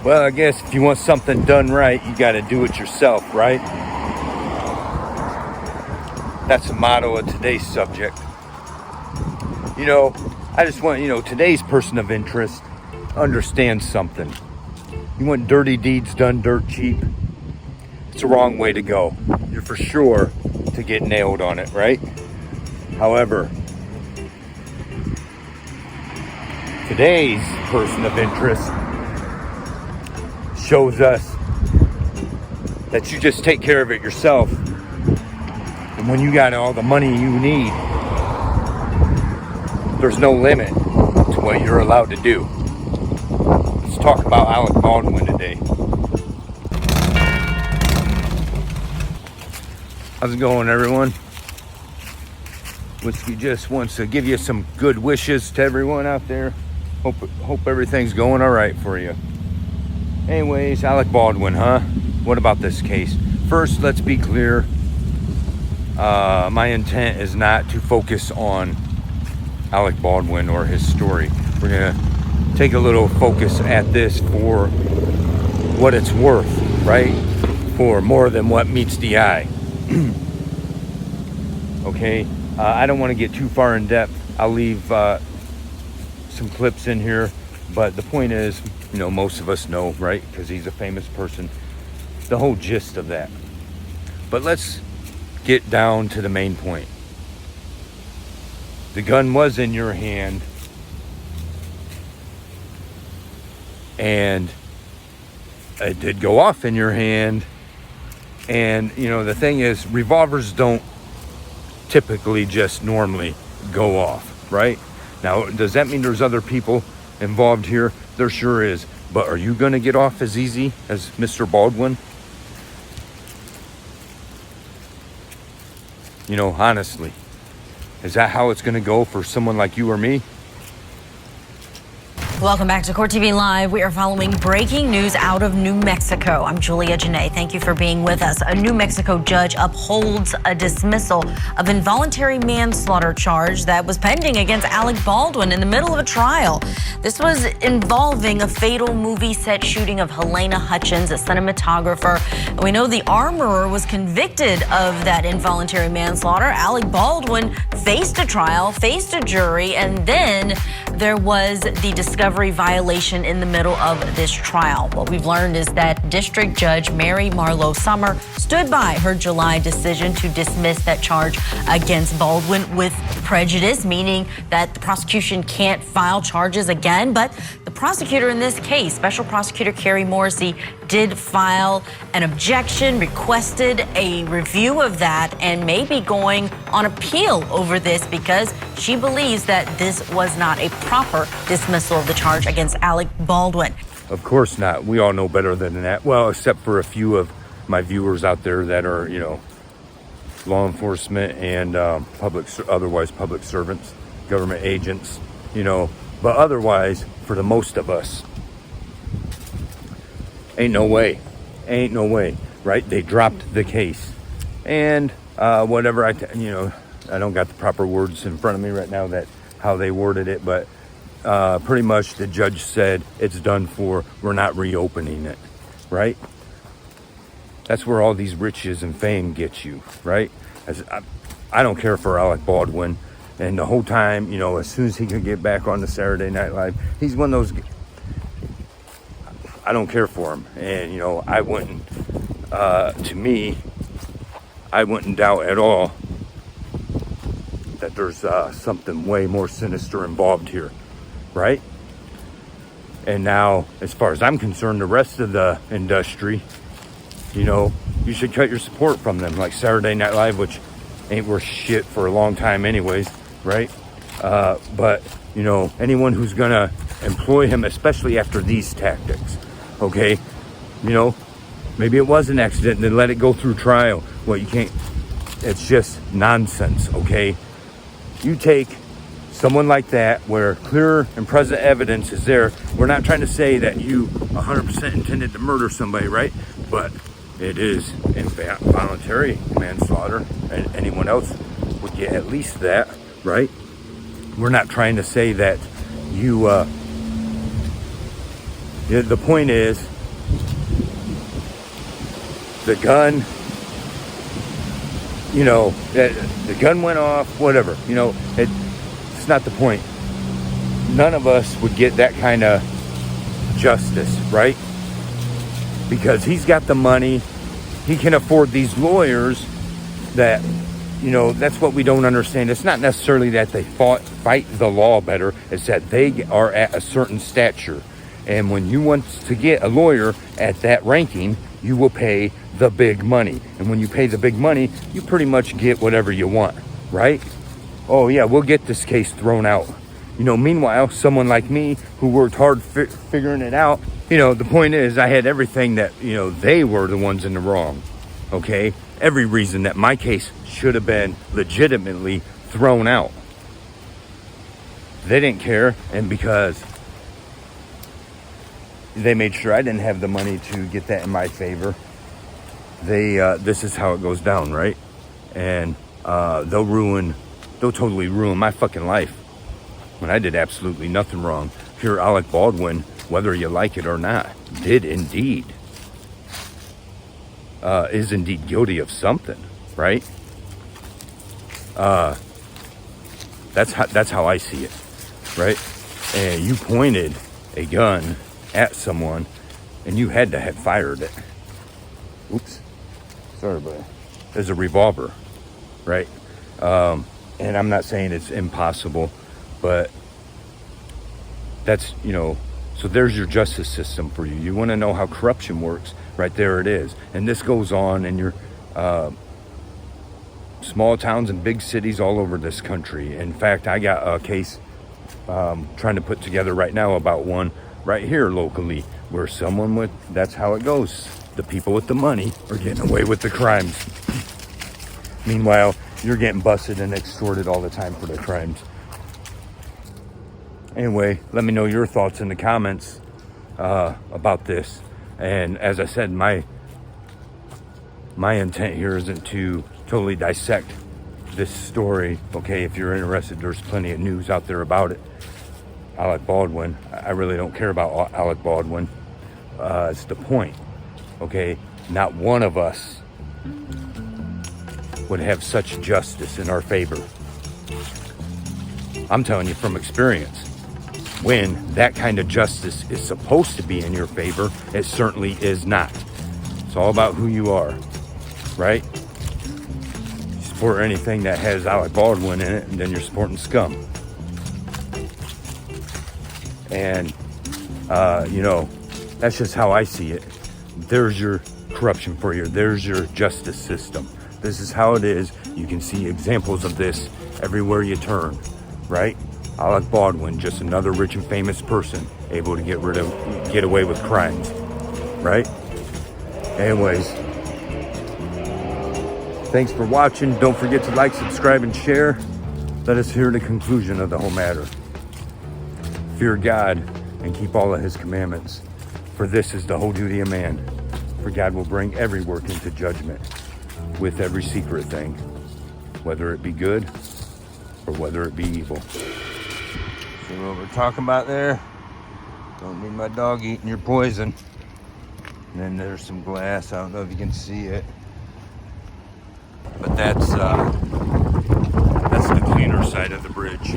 Well, I guess if you want something done right, you got to do it yourself, right? That's the motto of today's subject. I just want, today's person of interest understands something. You want dirty deeds done dirt cheap? It's the wrong way to go. You're for sure to get nailed on it, right? However, today's person of interest shows us that you just take care of it yourself. And when you got all the money you need, there's no limit to what you're allowed to do. Let's talk about Alec Baldwin today. How's it going, everyone? Whiskey just wants to give you some good wishes to everyone out there. Hope everything's going all right for you. Anyways, Alec Baldwin, huh? What about this case? First, let's be clear. My intent is not to focus on Alec Baldwin or his story. We're gonna take a little focus at this for what it's worth, right? For more than what meets the eye. Okay, I don't want to get too far in depth. I'll leave some clips in here, but the point is, most of us know, right? Because he's a famous person. The whole gist of that. But let's get down to the main point. The gun was in your hand, and it did go off in your hand. And, the thing is, revolvers don't typically just normally go off, right? Now, does that mean there's other people involved here? There sure is. But are you going to get off as easy as Mr. Baldwin? Honestly. Is that how it's going to go for someone like you or me? Welcome back to Court TV Live. We are following breaking news out of New Mexico. I'm Julia Janae. Thank you for being with us. A New Mexico judge upholds a dismissal of involuntary manslaughter charge that was pending against Alec Baldwin in the middle of a trial. This was involving a fatal movie set shooting of Helena Hutchins, a cinematographer. We know the armorer was convicted of that involuntary manslaughter. Alec Baldwin faced a trial, faced a jury, and then there was the discovery violation in the middle of this trial. What we've learned is that District Judge Mary Marlowe Summer stood by her July decision to dismiss that charge against Baldwin with prejudice, meaning that the prosecution can't file charges again. But the prosecutor in this case, Special Prosecutor Carrie Morrissey, did file an objection, requested a review of that, and may be going on appeal over this because she believes that this was not a proper dismissal of the charge against Alec Baldwin. Of course not. We all know better than that. Well, except for a few of my viewers out there that are, law enforcement and otherwise public servants, government agents, but otherwise, for the most of us, ain't no way, right? They dropped the case, and whatever I don't got the proper words in front of me right now that how they worded it, but pretty much the judge said it's done for. We're not reopening it, right? That's where all these riches and fame get you, right? I don't care for Alec Baldwin, and the whole time, as soon as he could get back on the Saturday Night Live, he's one of those. I don't care for him, and I wouldn't. To me, I wouldn't doubt at all that there's something way more sinister involved here, right? And now, as far as I'm concerned, the rest of the industry, you should cut your support from them, like Saturday Night Live, which ain't worth shit for a long time anyways, right? But, anyone who's gonna employ him, especially after these tactics, okay? Maybe it was an accident, then let it go through trial. Well, you can't, it's just nonsense, okay? You take someone like that where clear and present evidence is there. We're not trying to say that you 100% intended to murder somebody, right? But it is involuntary manslaughter, and anyone else would get at least that, right? We're not trying to say that you, the point is the gun, you know, the gun went off, whatever, you know, it's not the point. None of us would get that kind of justice, right? Because he's got the money, he can afford these lawyers that, you know, that's what we don't understand. It's not necessarily that they fight the law better, it's that they are at a certain stature. And when you want to get a lawyer at that ranking, you will pay the big money. And when you pay the big money, you pretty much get whatever you want, right? Oh yeah, we'll get this case thrown out. You know, meanwhile, someone like me who worked hard figuring it out, you know, the point is I had everything that, you know, they were the ones in the wrong, okay? Every reason that my case should have been legitimately thrown out. They didn't care, and because they made sure I didn't have the money to get that in my favor, this is how it goes down, right? And they'll totally ruin my fucking life when I did absolutely nothing wrong. Here, Alec Baldwin, whether you like it or not, is indeed guilty of something, right? That's how I see it, right? And you pointed a gun at someone, and you had to have fired it. Oops, sorry, but there's a revolver, right? And I'm not saying it's impossible, but that's, you know, so there's your justice system for you. You want to know how corruption works? Right there it is. And this goes on in your small towns and big cities all over this country. In fact, I got a case trying to put together right now about one right here locally where someone that's how it goes. The people with the money are getting away with the crimes. Meanwhile, you're getting busted and extorted all the time for the crimes. Anyway, let me know your thoughts in the comments about this. And as I said, my intent here isn't to totally dissect this story. Okay, if you're interested, there's plenty of news out there about it. Alec Baldwin, I really don't care about Alec Baldwin. It's the point. Okay, not one of us would have such justice in our favor. I'm telling you from experience. When that kind of justice is supposed to be in your favor, it certainly is not. It's all about who you are, right? You support anything that has Alec Baldwin in it, and then you're supporting scum. And, you know, that's just how I see it. There's your corruption for you. There's your justice system. This is how it is. You can see examples of this everywhere you turn, right? Alec Baldwin, just another rich and famous person able to get away with crimes, right? Anyways, thanks for watching. Don't forget to like, subscribe, and share. Let us hear the conclusion of the whole matter. Fear God and keep all of his commandments, for this is the whole duty of man. For God will bring every work into judgment with every secret thing, whether it be good or whether it be evil. See what we're talking about there? Don't need my dog eating your poison. And then there's some glass. I don't know if you can see it, but that's the cleaner side of the bridge.